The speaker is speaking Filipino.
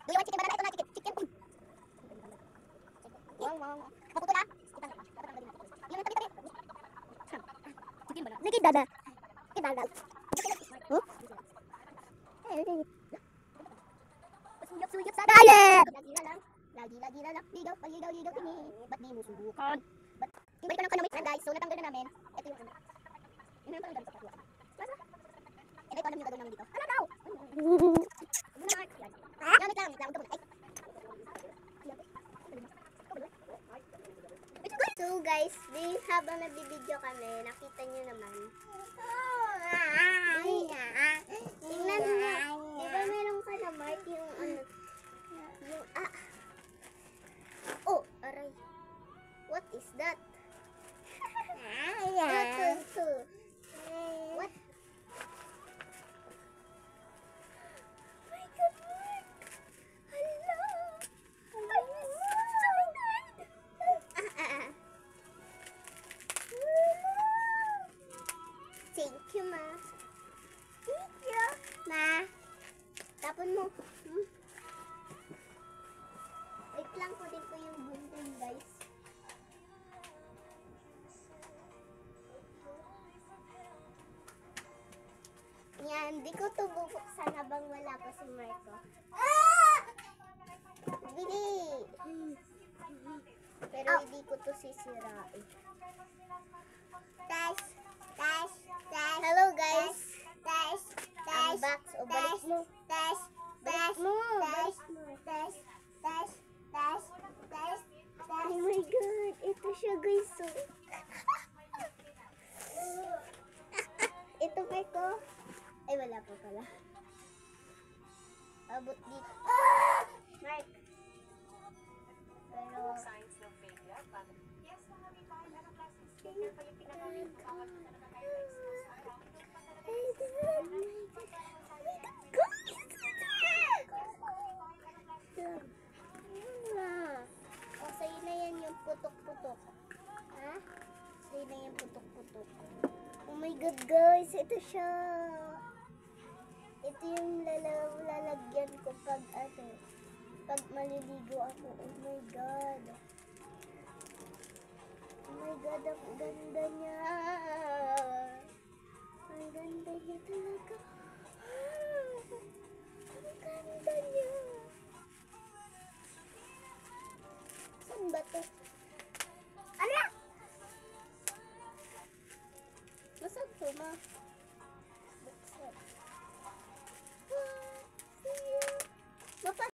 Do you want chicken banana? Ito na, chicken. Wow, wow. Maputol ah. Yung tabi-tabi. Chicken banana. Chicken dada. Chicken dada. Huh? Suyok-suyok sa diet! Lagi na lang. Ligaw, paligaw-ligaw ini. Ba't di mo subukan? Ibalik ko ng economics na guys. So natanggal na namin. Ito yung ano. Yun na yung parang sa kapwa. Ito yung gagawin namin dito. Ano daw? Gamit lang. So guys, habang nagbibideo kami, nakita nyo naman. Tingnan nyo. Diba meron ka na mark yung ano? Yung oh, aray. What is that? What? My God, Mark! Hello! I'm so excited! Thank you, Ma. Thank you, Ma. Tapon mo. Wait lang ko din ko yung gunting, guys. Yan, di ko ito bubuksan habang wala pa si Marco. Bili! Pero hindi ko ito sisirain. Hello guys! Ang box, o balik mo. Balik mo! Oh my God! Ito siya guys. Ito Marco. Ay, wala pa pala. Abot dito. Mark. Pero... Signs ng failure. Yes, marami pa. Meron classes. Failure pa yung pinagawin mo. Bawat na nakakaya o, sa'yo na yan yung putok-putok. Ha? Sa'yo na yung putok-putok. Oh my God, guys. Ito siya. Ito yung lalagyan ko pag maliligo ako. Oh my God. Oh my God, ang ganda niya. Ang ganda niya talaga. Ang ganda niya.